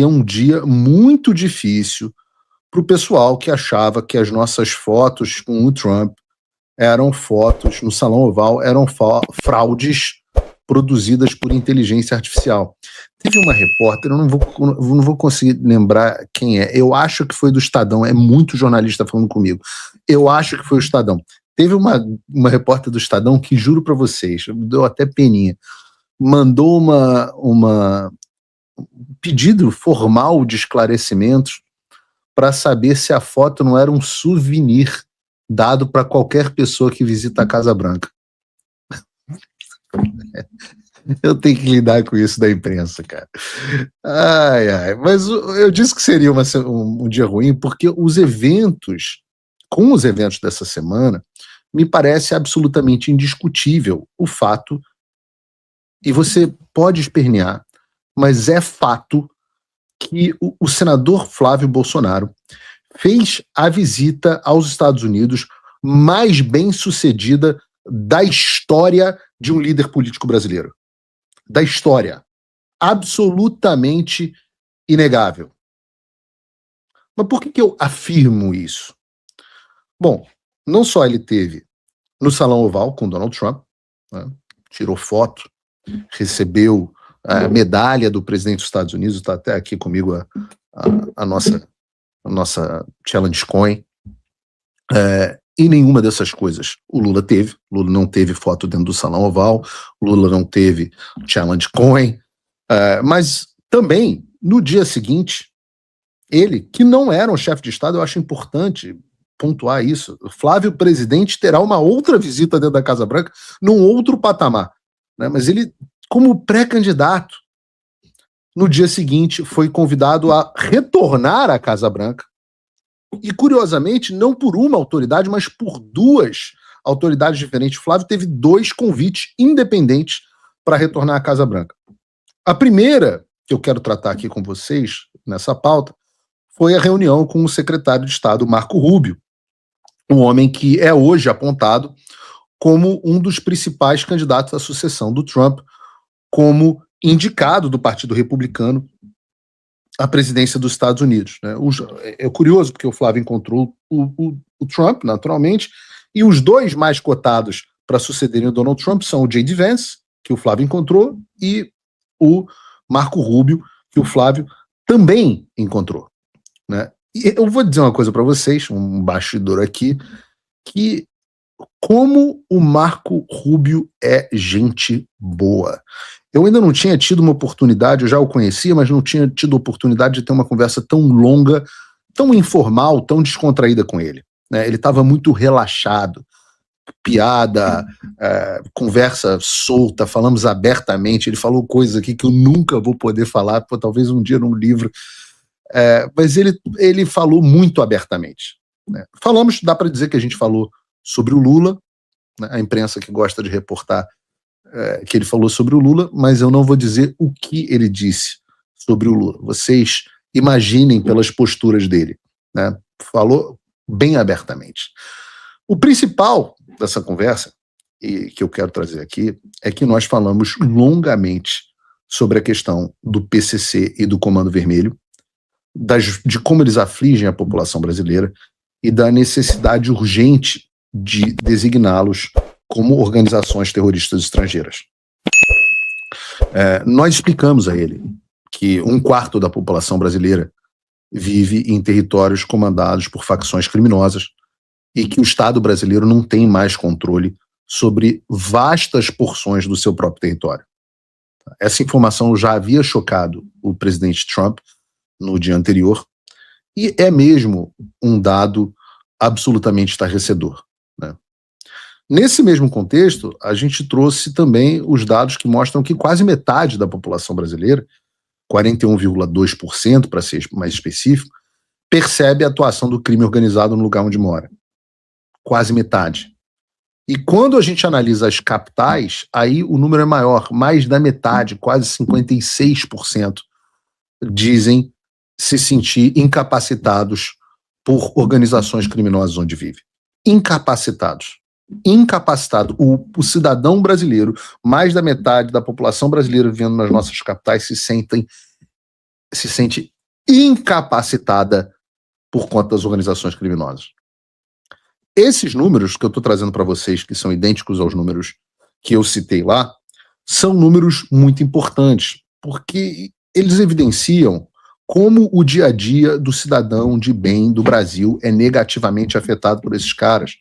um dia muito difícil para o pessoal que achava que as nossas fotos com o Trump eram fotos no Salão Oval, eram fraudes produzidas por inteligência artificial. Teve uma repórter, eu não vou conseguir lembrar quem é, eu acho que foi do Estadão, é muito jornalista falando comigo, eu acho que foi o Estadão. Teve uma repórter do Estadão que, juro para vocês, deu até peninha, mandou um pedido formal de esclarecimentos para saber se a foto não era um souvenir dado para qualquer pessoa que visita a Casa Branca. Eu tenho que lidar com isso da imprensa, cara. Mas eu disse que seria um dia ruim, porque com os eventos dessa semana, me parece absolutamente indiscutível o fato, e você pode espernear, mas é fato que o senador Flávio Bolsonaro fez a visita aos Estados Unidos mais bem-sucedida da história de um líder político brasileiro. Da história. Absolutamente inegável. Mas por que eu afirmo isso? Bom, não só ele teve no Salão Oval com Donald Trump, né, tirou foto, recebeu a medalha do presidente dos Estados Unidos, está até aqui comigo a nossa Challenge Coin, e nenhuma dessas coisas o Lula teve. O Lula não teve foto dentro do Salão Oval, o Lula não teve Challenge Coin, mas também, no dia seguinte, ele, que não era um chefe de Estado, eu acho importante pontuar isso, o Flávio presidente terá uma outra visita dentro da Casa Branca, num outro patamar, né? Mas ele, como pré-candidato, no dia seguinte foi convidado a retornar à Casa Branca, e curiosamente, não por uma autoridade, mas por duas autoridades diferentes. O Flávio teve 2 convites independentes para retornar à Casa Branca. A primeira, que eu quero tratar aqui com vocês, nessa pauta, foi a reunião com o secretário de Estado, Marco Rubio, um homem que é hoje apontado como um dos principais candidatos à sucessão do Trump, como indicado do Partido Republicano à presidência dos Estados Unidos, né? É curioso, porque o Flávio encontrou o Trump, naturalmente, e os 2 mais cotados para sucederem o Donald Trump são o J.D. Vance, que o Flávio encontrou, e o Marco Rubio, que o Flávio também encontrou, né? E eu vou dizer uma coisa para vocês, um bastidor aqui, que como o Marco Rubio é gente boa. Eu ainda não tinha tido uma oportunidade, eu já o conhecia, mas não tinha tido oportunidade de ter uma conversa tão longa, tão informal, tão descontraída com ele, né? Ele estava muito relaxado, piada, conversa solta, falamos abertamente, ele falou coisas aqui que eu nunca vou poder falar, talvez um dia num livro, mas ele falou muito abertamente, né? Falamos, dá para dizer que a gente falou sobre o Lula, né? A imprensa que gosta de reportar que ele falou sobre o Lula, mas eu não vou dizer o que ele disse sobre o Lula. Vocês imaginem pelas posturas dele, né? Falou bem abertamente. O principal dessa conversa, e que eu quero trazer aqui, é que nós falamos longamente sobre a questão do PCC e do Comando Vermelho, de como eles afligem a população brasileira e da necessidade urgente de designá-los como organizações terroristas estrangeiras. Nós explicamos a ele que 1/4 da população brasileira vive em territórios comandados por facções criminosas e que o Estado brasileiro não tem mais controle sobre vastas porções do seu próprio território. Essa informação já havia chocado o presidente Trump no dia anterior e é mesmo um dado absolutamente estarrecedor, né? Nesse mesmo contexto, a gente trouxe também os dados que mostram que quase metade da população brasileira, 41,2% para ser mais específico, percebe a atuação do crime organizado no lugar onde mora. Quase metade. E quando a gente analisa as capitais, aí o número é maior, mais da metade, quase 56%, dizem se sentir incapacitados por organizações criminosas onde vive. Incapacitados. Incapacitado. O cidadão brasileiro, mais da metade da população brasileira vivendo nas nossas capitais, se sentem se sente incapacitada por conta das organizações criminosas. Esses números que eu estou trazendo para vocês, que são idênticos aos números que eu citei lá, são números muito importantes, porque eles evidenciam como o dia a dia do cidadão de bem do Brasil é negativamente afetado por esses caras.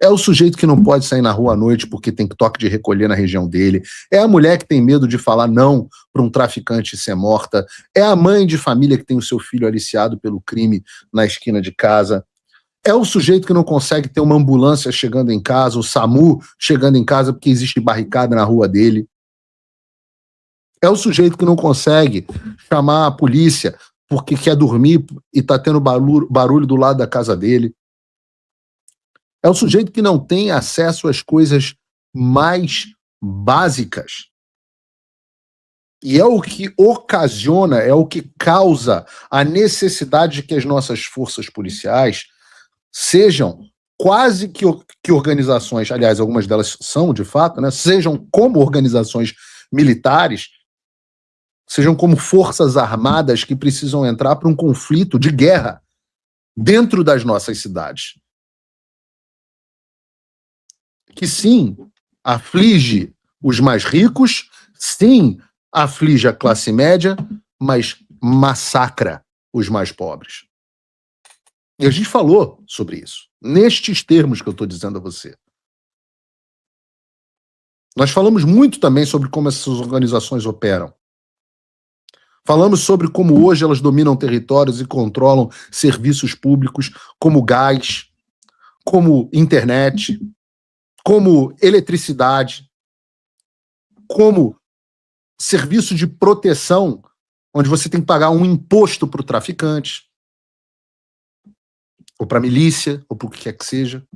É o sujeito que não pode sair na rua à noite porque tem toque de recolher na região dele. É a mulher que tem medo de falar não para um traficante ser morta. É a mãe de família que tem o seu filho aliciado pelo crime na esquina de casa. É o sujeito que não consegue ter uma ambulância chegando em casa, o SAMU chegando em casa porque existe barricada na rua dele. É o sujeito que não consegue chamar a polícia porque quer dormir e está tendo barulho do lado da casa dele. É o sujeito que não tem acesso às coisas mais básicas. E é o que ocasiona, é o que causa a necessidade de que as nossas forças policiais sejam quase que organizações, aliás, algumas delas são de fato, né, sejam como organizações militares, sejam como forças armadas que precisam entrar para um conflito de guerra dentro das nossas cidades. Que sim, aflige os mais ricos, sim, aflige a classe média, mas massacra os mais pobres. E a gente falou sobre isso, nestes termos que eu estou dizendo a você. Nós falamos muito também sobre como essas organizações operam. Falamos sobre como hoje elas dominam territórios e controlam serviços públicos como gás, como internet, como eletricidade, como serviço de proteção, onde você tem que pagar um imposto para o traficante, ou para a milícia, ou para o que quer que seja.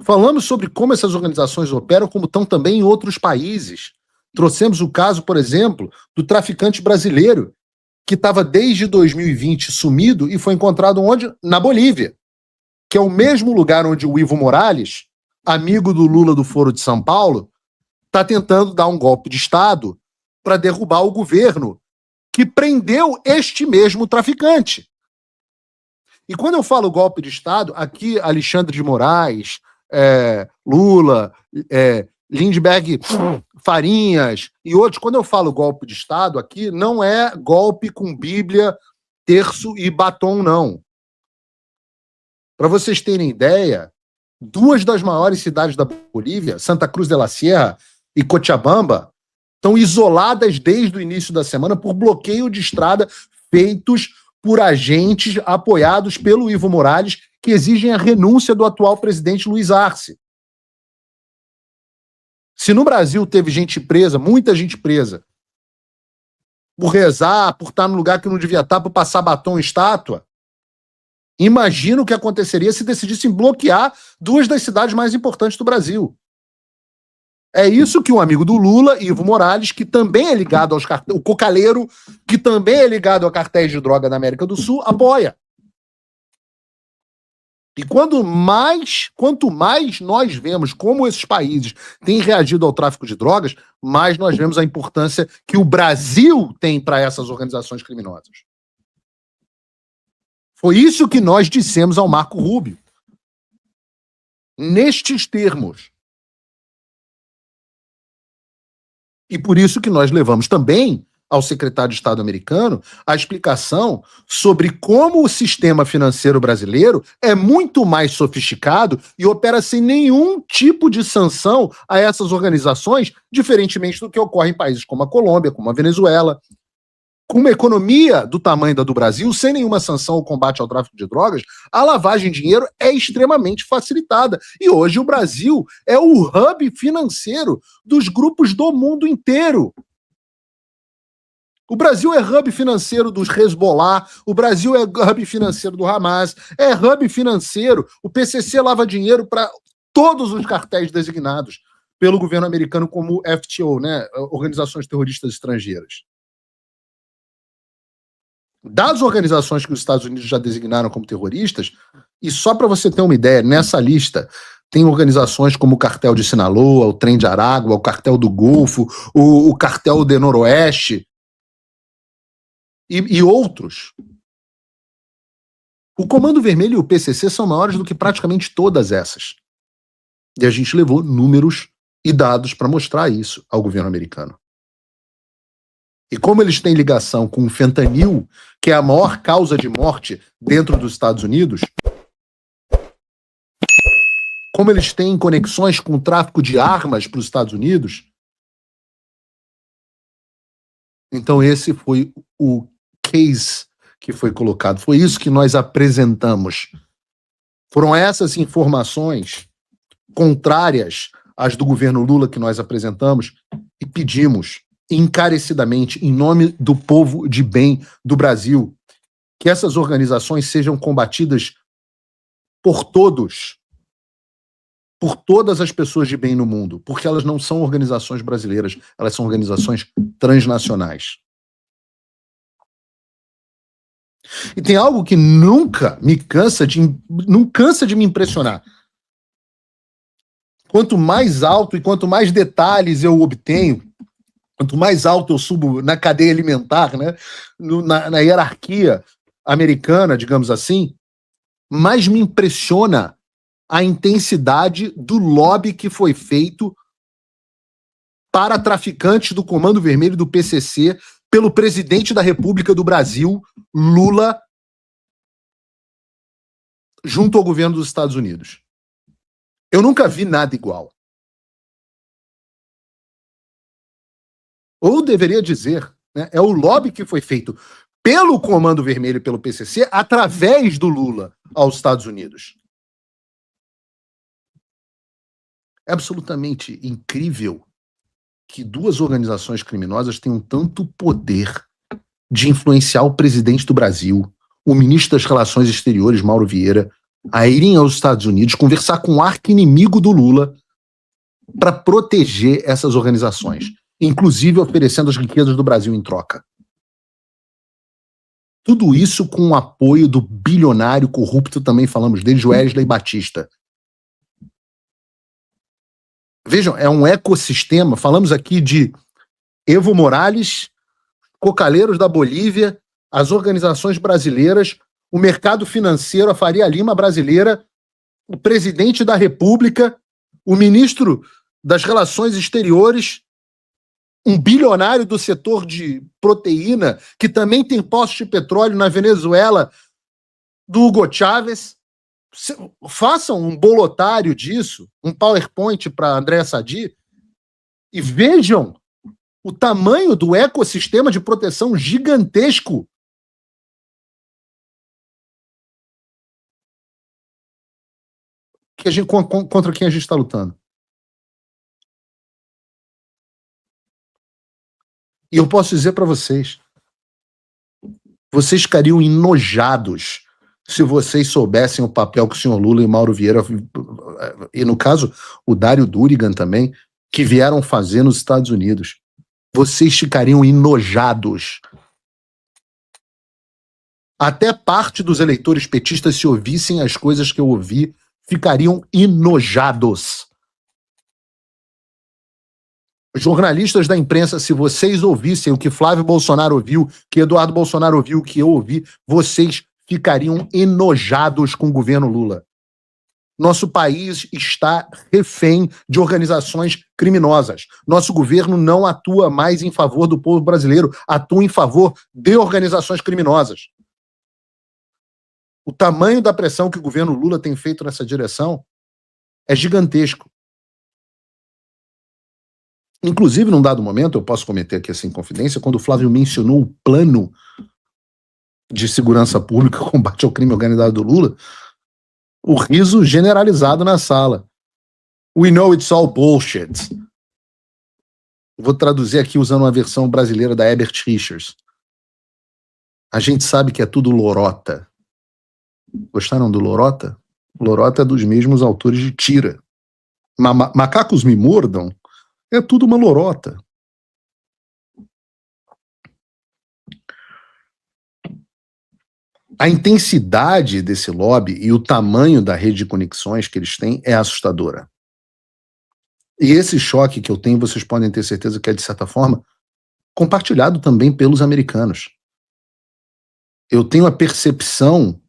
Falamos sobre como essas organizações operam, como estão também em outros países. Trouxemos o caso, por exemplo, do traficante brasileiro, que estava desde 2020 sumido e foi encontrado onde? Na Bolívia, que é o mesmo lugar onde o Evo Morales, amigo do Lula do Foro de São Paulo, está tentando dar um golpe de Estado para derrubar o governo que prendeu este mesmo traficante. E quando eu falo golpe de Estado, aqui Alexandre de Moraes, Lula, Lindbergh Farinhas e outros, quando eu falo golpe de Estado aqui, não é golpe com Bíblia, terço e batom, não. Para vocês terem ideia, duas das maiores cidades da Bolívia, Santa Cruz de la Sierra e Cochabamba, estão isoladas desde o início da semana por bloqueio de estrada feitos por agentes apoiados pelo Evo Morales, que exigem a renúncia do atual presidente Luiz Arce. Se no Brasil teve gente presa, muita gente presa, por rezar, por estar no lugar que não devia estar, por passar batom e estátua, imagina o que aconteceria se decidissem bloquear duas das cidades mais importantes do Brasil. É isso que um amigo do Lula, Evo Morales, que também é ligado aos cartéis, o cocaleiro, que também é ligado a cartéis de droga na América do Sul, apoia. E quanto mais nós vemos como esses países têm reagido ao tráfico de drogas, mais nós vemos a importância que o Brasil tem para essas organizações criminosas. Foi isso que nós dissemos ao Marco Rubio. Nestes termos. E por isso que nós levamos também ao secretário de Estado americano a explicação sobre como o sistema financeiro brasileiro é muito mais sofisticado e opera sem nenhum tipo de sanção a essas organizações, diferentemente do que ocorre em países como a Colômbia, como a Venezuela. Com uma economia do tamanho da do Brasil, sem nenhuma sanção ao combate ao tráfico de drogas, a lavagem de dinheiro é extremamente facilitada. E hoje o Brasil é o hub financeiro dos grupos do mundo inteiro. O Brasil é hub financeiro dos Hezbollah, o Brasil é hub financeiro do Hamas, é hub financeiro, o PCC lava dinheiro para todos os cartéis designados pelo governo americano como FTO, né, Organizações Terroristas Estrangeiras. Das organizações que os Estados Unidos já designaram como terroristas, e só para você ter uma ideia, nessa lista tem organizações como o Cartel de Sinaloa, o Trem de Aragua, o Cartel do Golfo, o Cartel de Noroeste, e outros. O Comando Vermelho e o PCC são maiores do que praticamente todas essas. E a gente levou números e dados para mostrar isso ao governo americano. E como eles têm ligação com o fentanil, que é a maior causa de morte dentro dos Estados Unidos, como eles têm conexões com o tráfico de armas para os Estados Unidos, então esse foi o case que foi colocado. Foi isso que nós apresentamos. Foram essas informações contrárias às do governo Lula que nós apresentamos e pedimos encarecidamente, em nome do povo de bem do Brasil, que essas organizações sejam combatidas por todos, por todas as pessoas de bem no mundo, porque elas não são organizações brasileiras, elas são organizações transnacionais. E tem algo que nunca cansa de me impressionar. Quanto mais alto e quanto mais detalhes eu obtenho, quanto mais alto eu subo na cadeia alimentar, né, na hierarquia americana, digamos assim, mais me impressiona a intensidade do lobby que foi feito para traficantes do Comando Vermelho do PCC pelo presidente da República do Brasil, Lula, junto ao governo dos Estados Unidos. Eu nunca vi nada igual. Ou deveria dizer, né, é o lobby que foi feito pelo Comando Vermelho e pelo PCC através do Lula aos Estados Unidos. É absolutamente incrível que duas organizações criminosas tenham tanto poder de influenciar o presidente do Brasil, o ministro das Relações Exteriores, Mauro Vieira, a irem aos Estados Unidos conversar com o arqui-inimigo do Lula para proteger essas organizações, inclusive oferecendo as riquezas do Brasil em troca. Tudo isso com o apoio do bilionário corrupto, também falamos dele, Wesley Batista. Vejam, é um ecossistema, falamos aqui de Evo Morales, cocaleiros da Bolívia, as organizações brasileiras, o mercado financeiro, a Faria Lima brasileira, o presidente da República, o ministro das Relações Exteriores, um bilionário do setor de proteína, que também tem postos de petróleo na Venezuela, do Hugo Chávez. Façam um bolotário disso, um PowerPoint para Andréa Sadi, e vejam o tamanho do ecossistema de proteção gigantesco que contra quem a gente está lutando. E eu posso dizer para vocês ficariam enojados se vocês soubessem o papel que o senhor Lula e Mauro Vieira, e no caso o Dário Durigan também, que vieram fazer nos Estados Unidos. Vocês ficariam enojados. Até parte dos eleitores petistas, se ouvissem as coisas que eu ouvi, ficariam enojados. Jornalistas da imprensa, se vocês ouvissem o que Flávio Bolsonaro ouviu, que Eduardo Bolsonaro ouviu, o que eu ouvi, vocês ficariam enojados com o governo Lula. Nosso país está refém de organizações criminosas. Nosso governo não atua mais em favor do povo brasileiro, atua em favor de organizações criminosas. O tamanho da pressão que o governo Lula tem feito nessa direção é gigantesco. Inclusive, num dado momento, eu posso cometer aqui essa inconfidência, quando o Flávio mencionou o plano de segurança pública, combate ao crime organizado do Lula, o riso generalizado na sala. We know it's all bullshit. Vou traduzir aqui usando uma versão brasileira da Herbert Richards. A gente sabe que é tudo lorota. Gostaram do lorota? Lorota é dos mesmos autores de Tira. Macacos me mordam é tudo uma lorota. A intensidade desse lobby e o tamanho da rede de conexões que eles têm é assustadora. E esse choque que eu tenho, vocês podem ter certeza que é, de certa forma, compartilhado também pelos americanos. eu tenho a percepção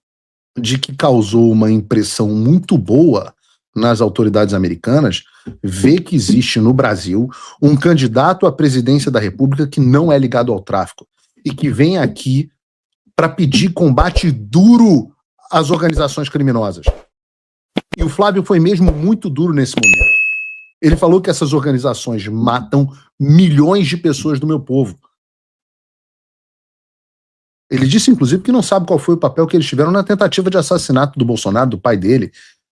de que causou uma impressão muito boa nas autoridades americanas ver que existe no Brasil um candidato à presidência da República que não é ligado ao tráfico e que vem aqui para pedir combate duro às organizações criminosas. E o Flávio foi mesmo muito duro nesse momento. Ele falou que essas organizações matam milhões de pessoas do meu povo. Ele disse, inclusive, que não sabe qual foi o papel que eles tiveram na tentativa de assassinato do Bolsonaro, do pai dele,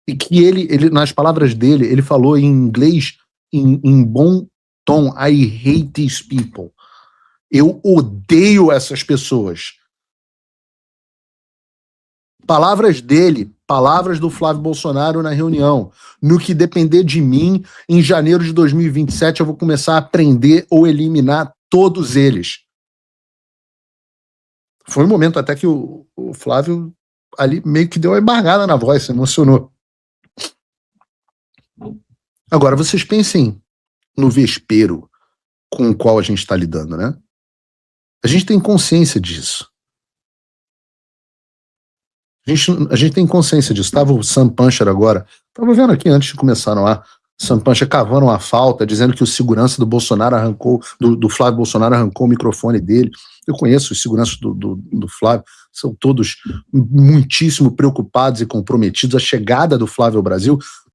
e que ele nas palavras dele, ele falou em inglês, em bom tom, I hate these people. Eu odeio essas pessoas. Palavras dele, palavras do Flávio Bolsonaro na reunião. No que depender de mim, em janeiro de 2027 eu vou começar a prender ou eliminar todos eles. Foi um momento até que o Flávio ali meio que deu uma embargada na voz, se emocionou. Agora, vocês pensem no vespeiro com o qual a gente está lidando, né? A gente tem consciência disso. A gente tem consciência disso. Estava o Sam Puncher agora. Estava vendo aqui antes de começar no ar. Sam Puncher cavando uma falta, dizendo que o segurança do Bolsonaro arrancou, do Flávio Bolsonaro arrancou o microfone dele. Eu conheço os seguranças do Flávio, são todos muitíssimo preocupados e comprometidos. A chegada do Flávio ao Brasil